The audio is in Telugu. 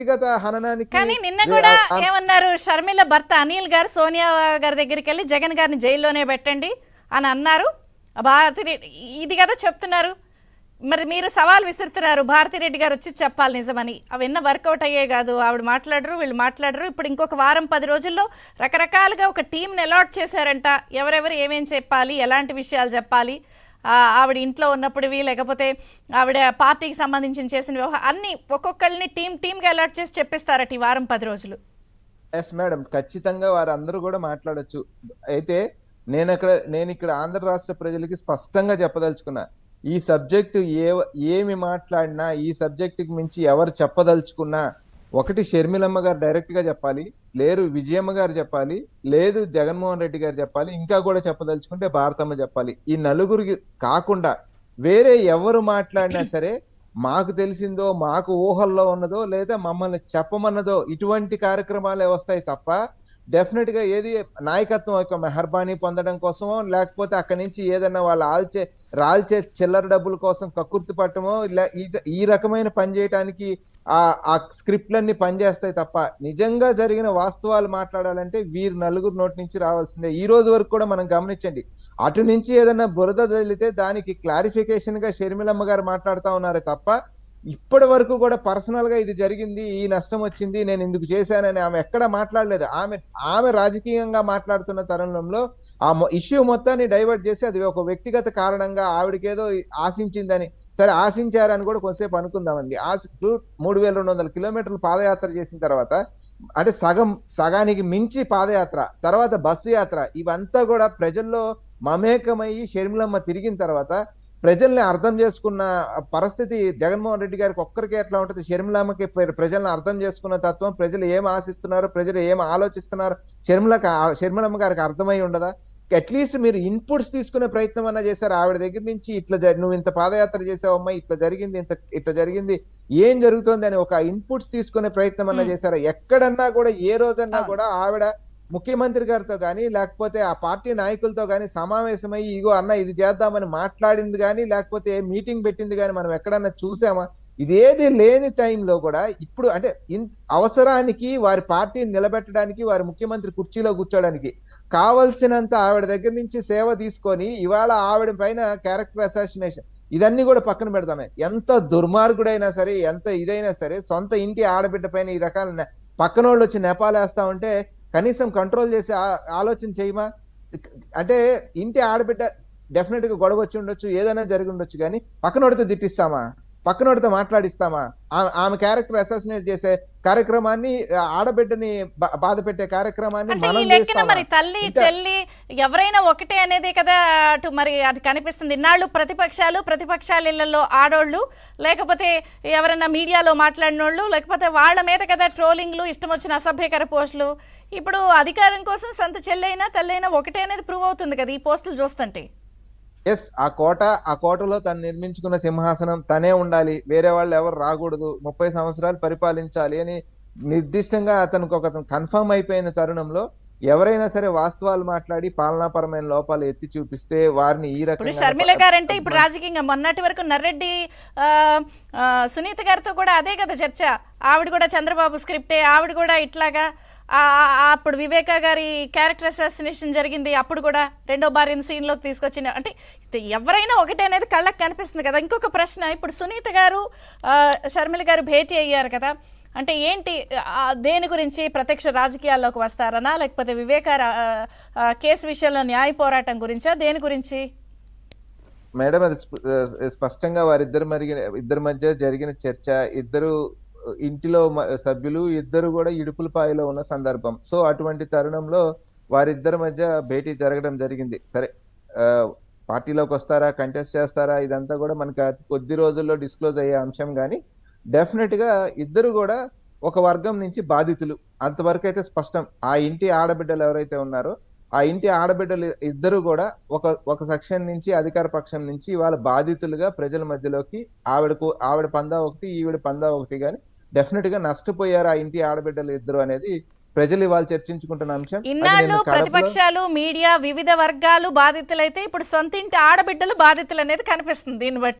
వ్యక్తిగత హననానికి కానీ నిన్న కూడా ఏమన్నారు, షర్మిల భర్త అనిల్ గారు సోనియా గారి దగ్గరికి వెళ్ళి జగన్ గారిని జైల్లోనే పెట్టండి అని అన్నారు. భారతిరెడ్డి ఇది కదా చెప్తున్నారు. మరి మీరు సవాల్ విసురుతున్నారు, భారతిరెడ్డి గారు వచ్చి చెప్పాలి నిజమని. అవన్నీ వర్కౌట్ అయ్యే కాదు. ఆవిడ మాట్లాడరు, వీళ్ళు మాట్లాడరు. ఇప్పుడు ఇంకొక వారం 10 రోజుల్లో రకరకాలుగా ఒక టీంని అలాట్ చేశారంట. ఎవరెవరు ఏమేం చెప్పాలి, ఎలాంటి విషయాలు చెప్పాలి, ఆవిడ ఇంట్లో ఉన్నప్పుడువి, లేకపోతే ఆవిడ పార్టీకి సంబంధించిన చేసిన వ్యవహారం అన్నీ ఒక్కొక్కరిని టీమ్గా అలాట్ చేసి చెప్పిస్తారట ఈ వారం 10 రోజులు. ఎస్ మేడం, ఖచ్చితంగా వారందరూ కూడా మాట్లాడొచ్చు. అయితే నేను ఇక్కడ ఆంధ్ర రాష్ట్ర ప్రజలకి స్పష్టంగా చెప్పదలుచుకున్నా, ఈ సబ్జెక్టు ఏమి మాట్లాడినా, ఈ సబ్జెక్టుకి మించి ఎవరు చెప్పదలుచుకున్నా, ఒకటి షర్మిలమ్మ గారు డైరెక్ట్ గా చెప్పాలి, లేదు విజయమ్మ గారు చెప్పాలి, లేదు జగన్మోహన్ రెడ్డి గారు చెప్పాలి, ఇంకా కూడా చెప్పదలుచుకుంటే భారతమ్మ చెప్పాలి. ఈ నలుగురికి కాకుండా వేరే ఎవరు మాట్లాడినా సరే, మాకు తెలిసిందో, మాకు ఊహల్లో ఉన్నదో, లేదా మమ్మల్ని చెప్పమన్నదో ఇటువంటి కార్యక్రమాలే వస్తాయి తప్ప డెఫినెట్ గా ఏది నాయకత్వం యొక్క మెహర్బానీ పొందడం కోసమో, లేకపోతే అక్కడి నుంచి ఏదన్నా వాళ్ళు రాల్చే చిల్లర డబ్బుల కోసం కక్కుర్తి పట్టమో, ఈ రకమైన పని చేయడానికి ఆ స్క్రిప్ట్లన్నీ పనిచేస్తాయి తప్ప నిజంగా జరిగిన వాస్తవాలు మాట్లాడాలంటే వీరు నలుగురు నోటి నుంచి రావాల్సిందే. ఈ రోజు వరకు కూడా మనం గమనించండి, అటు నుంచి ఏదన్నా బురద తగిలితే దానికి క్లారిఫికేషన్ గా షర్మిలమ్మ గారు మాట్లాడుతూ ఉన్నారే తప్ప ఇప్పటి వరకు కూడా పర్సనల్ గా ఇది జరిగింది, ఈ నష్టం వచ్చింది, నేను ఇందుకు చేశానని ఆమె ఎక్కడా మాట్లాడలేదు. ఆమె రాజకీయంగా మాట్లాడుతున్న తరుణంలో ఆ ఇష్యూ మొత్తాన్ని డైవర్ట్ చేసి అది ఒక వ్యక్తిగత కారణంగా ఆవిడకేదో ఆశించిందని, సరే ఆశించారని కూడా కొంతసేపు అనుకుందామండి. 3200 కిలోమీటర్లు పాదయాత్ర చేసిన తర్వాత, అంటే సగానికి మించి పాదయాత్ర, తర్వాత బస్సు యాత్ర, ఇవంతా కూడా ప్రజల్లో మమేకమయ్యి షర్మిలమ్మ తిరిగిన తర్వాత ప్రజల్ని అర్థం చేసుకున్న పరిస్థితి జగన్మోహన్ రెడ్డి గారికి ఒక్కరికే ఎట్లా ఉంటుంది, షర్మిలమ్మకి ప్రజల్ని అర్థం చేసుకున్న తత్వం, ప్రజలు ఏం ఆశిస్తున్నారు, ప్రజలు ఏం ఆలోచిస్తున్నారు షర్మిలమ్మ గారికి అర్థమై ఉండదా? అట్లీస్ట్ మీరు ఇన్పుట్స్ తీసుకునే ప్రయత్నం అన్నా చేశారు. ఆవిడ దగ్గర నుంచి ఇట్లా నువ్వు ఇంత పాదయాత్ర చేసావమ్మా, ఇట్లా జరిగింది, ఇట్లా జరిగింది, ఏం జరుగుతుంది అని ఒక ఇన్పుట్స్ తీసుకునే ప్రయత్నం అన్నా చేశారా? ఎక్కడన్నా కూడా ఏ రోజన్నా కూడా ఆవిడ ముఖ్యమంత్రి గారితో కానీ, లేకపోతే ఆ పార్టీ నాయకులతో కానీ సమావేశమై ఇగో అన్న ఇది చేద్దామని మాట్లాడింది కానీ, లేకపోతే మీటింగ్ పెట్టింది కానీ మనం ఎక్కడన్నా చూసామా? ఇదేది లేని టైంలో కూడా ఇప్పుడు అంటే అవసరానికి వారి పార్టీని నిలబెట్టడానికి, వారి ముఖ్యమంత్రి కుర్చీలో కూర్చోడానికి కావలసినంత ఆవిడ దగ్గర నుంచి సేవ తీసుకొని ఇవాళ ఆవిడ పైన క్యారెక్టర్ అసాసినేషన్ ఇదన్నీ కూడా పక్కన పెడతామే. ఎంత దుర్మార్గుడైనా సరే, ఎంత ఇదైనా సరే, సొంత ఇంటి ఆడబిడ్డ పైన ఈ రకాల పక్కనోళ్ళు వచ్చి నెపాలేస్తా ఉంటే కనీసం కంట్రోల్ చేసి ఆలోచన చేయమా? అంటే ఇంటి ఆడబిడ్డ డెఫినెట్ గా గొడవ వచ్చి ఉండొచ్చు, ఏదైనా జరిగి ఉండొచ్చు, కానీ పక్కనోడితో తిట్టిస్తామా, పక్కనోడితో మాట్లాడిస్తామా? ఆమె క్యారెక్టర్ అసాసినేట్ చేసే కార్యక్రమాన్ని, ఆడబిడ్డని బాధ పెట్టే కార్యక్రమాన్ని మరి తల్లి చెల్లి ఎవరైనా ఒకటే అనేది కదా అటు మరి అది కనిపిస్తుంది. ఇన్నాళ్ళు ప్రతిపక్షాల ఇళ్లలో ఆడోళ్ళు, లేకపోతే ఎవరైనా మీడియాలో మాట్లాడినోళ్ళు, లేకపోతే వాళ్ళ మీద కదా ట్రోలింగ్లు, ఇష్టం వచ్చిన అసభ్యకర పోస్టులు. ఇప్పుడు అధికారం కోసం సొంత చెల్లైనా తల్లైనా ఒకటే అనేది ప్రూవ్ అవుతుంది కదా ఈ పోస్టులు చూస్తుంటే. ఎస్, ఆ కోటలో తను నిర్మించుకున్న సింహాసనం తనే ఉండాలి, వేరే వాళ్ళు ఎవరు రాకూడదు, 30 సంవత్సరాలు పరిపాలించాలి అని నిర్దిష్టంగా అతనికి కన్ఫర్మ్ అయిపోయిన తరుణంలో ఎవరైనా సరే వాస్తవాలు మాట్లాడి పాలనాపరమైన లోపాలు ఎత్తి చూపిస్తే వారిని ఈ రకంగా. షర్మిల గారంటే ఇప్పుడు రాజకీయంగా మొన్నటి వరకు నర్రెడ్డి సునీత గారితో కూడా అదే కదా చర్చ. ఆవిడ కూడా చంద్రబాబు స్క్రిప్టే, ఆవిడ కూడా ఇట్లాగా. అప్పుడు వివేకా గారి క్యారెక్టర్ అసాసినేషన్ జరిగింది, అప్పుడు కూడా రెండో భార్యను సీన్లోకి తీసుకొచ్చిన. అంటే ఎవరైనా ఒకటే అనేది కళ్ళకి కనిపిస్తుంది కదా. ఇంకొక ప్రశ్న, ఇప్పుడు సునీత గారు షర్మిల గారు భేటీ అయ్యారు కదా, అంటే ఏంటి, దేని గురించి? ప్రత్యక్ష రాజకీయాల్లోకి వస్తారనా, లేకపోతే వివేక కేసు విషయంలో న్యాయ పోరాటం గురించా, దేని గురించి? మేడం, అది స్పష్టంగా ఇద్దరి మధ్య జరిగిన చర్చ, ఇద్దరు ఇంటిలో సభ్యులు ఇద్దరు కూడా ఇడుపులపాయలో ఉన్న సందర్భం. సో అటువంటి తరుణంలో వారిద్దరి మధ్య భేటీ జరగడం జరిగింది. సరే, పార్టీలోకి వస్తారా, కంటెస్ట్ చేస్తారా, ఇదంతా కూడా మనకి అతి కొద్ది రోజుల్లో డిస్క్లోజ్ అయ్యే అంశం. కానీ డెఫినెట్ గా ఇద్దరు కూడా ఒక వర్గం నుంచి బాధితులు, అంతవరకు అయితే స్పష్టం. ఆ ఇంటి ఆడబిడ్డలు ఎవరైతే ఉన్నారో ఆ ఇంటి ఆడబిడ్డలు ఇద్దరు కూడా ఒక సెక్షన్ నుంచి, అధికార పక్షం నుంచి వాళ్ళ బాధితులుగా ప్రజల మధ్యలోకి ఆవిడ పందా ఒకటి, ఈవిడ పందా ఒకటి, కానీ డెఫినెట్ గా నష్టపోయారు ఆ ఇంటి ఆడబిడ్డలు ఇద్దరు అనేది ప్రజలు ఇవాళ చర్చించుకుంటున్న అంశం. ఇన్నాళ్ళు ప్రతిపక్షాలు, మీడియా, వివిధ వర్గాలు బాధితులైతే ఇప్పుడు సొంత ఇంటి ఆడబిడ్డలు బాధితులు అనేది కనిపిస్తుంది దీన్ని బట్టి.